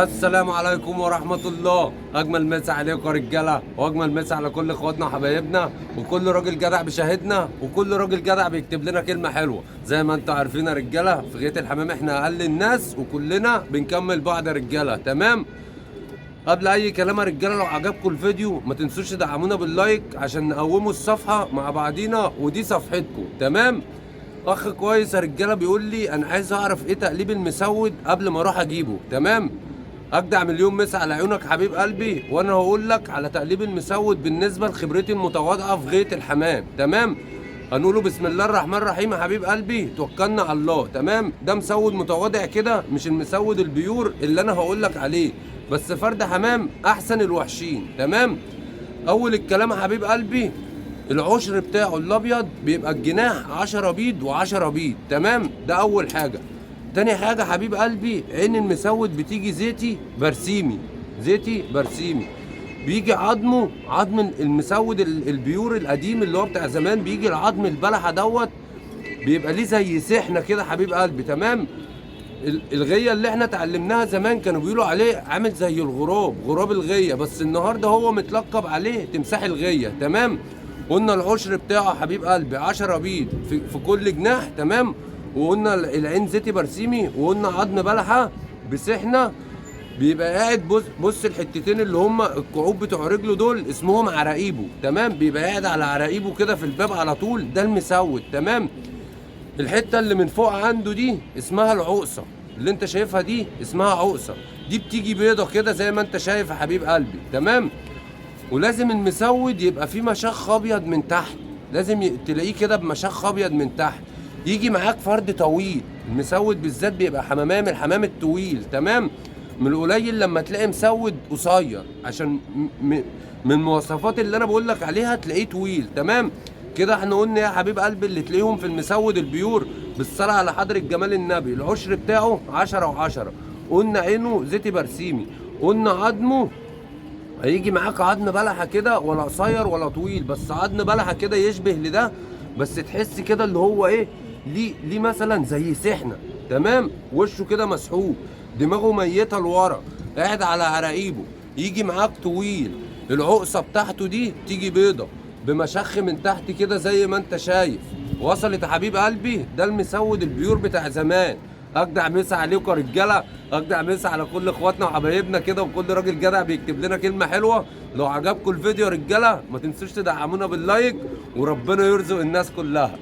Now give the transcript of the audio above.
السلام عليكم ورحمة الله. أجمل مسا عليكم يا رجالة، وأجمل مسا على كل إخواتنا وحبايبنا، وكل راجل جدع بيشاهدنا، وكل راجل جدع بيكتب لنا كلمة حلوة. زي ما أنتوا عارفين يا رجالة، في غاية الحمام إحنا أقل الناس، وكلنا بنكمل بعض يا رجالة. تمام؟ قبل أي كلام يا رجالة، لو عجبكم الفيديو ما تنسوش تدعمونا باللايك عشان نقوموا الصفحة مع بعضينا، ودي صفحتكم. تمام؟ أخ كويس يا رجالة بيقول لي أنا عايز أعرف إيه تقليب المسود قبل ما أروح أجيبه. تمام؟ اجدع مليون مسا على عيونك حبيب قلبي، وانا هقول لك على تقليب المسود بالنسبه لخبرتي المتواضعه في غايه الحمام. تمام؟ هنقوله بسم الله الرحمن الرحيم يا حبيب قلبي، توكلنا على الله. تمام؟ ده مسود متواضع كده، مش المسود البيور اللي انا هقول لك عليه، بس فرد حمام احسن الوحشين. تمام؟ اول الكلام يا حبيب قلبي، العشر بتاعه الابيض بيبقى الجناح 10 بيض و10 بيض. تمام؟ ده اول حاجه. تاني حاجة حبيب قلبي، عين المسود بتيجي زيتي برسيمي، زيتي برسيمي. بيجي عظمه عظم المسود البيور القديم اللي هو بتاع زمان، بيجي العظم البلحة دوت بيبقى ليه زي سحنة كده حبيب قلبي. تمام؟ الغية اللي احنا اتعلمناها زمان كانوا بيقولوا عليه عامل زي الغراب، غراب الغية، بس النهاردة هو متلقب عليه تمساح الغية. تمام؟ قلنا العشر بتاعه حبيب قلبي 10 بيض في كل جناح. تمام؟ وقلنا العين زيتي برسيمي، وقلنا عظم بلحه بسحنه. بيبقى قاعد بص الحتتين اللي هم الكعوب بتوع رجله دول اسمهم عراقيبه. تمام؟ بيبقى قاعد على عراقيبه كده في الباب على طول، ده المسود. تمام؟ الحته اللي من فوق عنده دي اسمها العقصه، اللي انت شايفها دي اسمها عقصه. دي بتيجي بيضه كده زي ما انت شايف يا حبيب قلبي. تمام؟ ولازم المسود يبقى فيه مشخ ابيض من تحت، لازم تلاقيه كده بمشخ ابيض من تحت. يجي معاك فرد طويل، المسود بالذات بيبقى حمامية من الحمام الطويل. تمام؟ من القليل لما تلاقي مسود قصير، عشان من المواصفات اللي انا بقول لك عليها تلاقيه طويل. تمام؟ كده احنا قلنا يا حبيب قلبي اللي تلاقيهم في المسود البيور بالصلاة على حضرة جمال النبي. العشر بتاعه 10 و10. قلنا عينه زيتي برسيمي. قلنا عظمه هيجي معاك عظم بلحه كده، ولا قصير ولا طويل، بس عظم بلحه كده يشبه لده، بس تحس كده اللي هو ايه، ليه مثلا زي سحنه. تمام؟ وشه كده مسحوب، دماغه ميته لورا، قاعد على عراقيبه. يجي معاك طويل، العقصه بتاعته دي تيجي بيضه بمشخ من تحت كده زي ما انت شايف. وصلت يا حبيب قلبي؟ ده المسود البيور بتاع زمان. اجدع مسا عليكم يا رجاله، اجدع مسا على كل اخواتنا وحبايبنا كده، وكل راجل جدع بيكتب لنا كلمه حلوه. لو عجبكم الفيديو يا رجاله ما تنسوش تدعمونا باللايك، وربنا يرزق الناس كلها.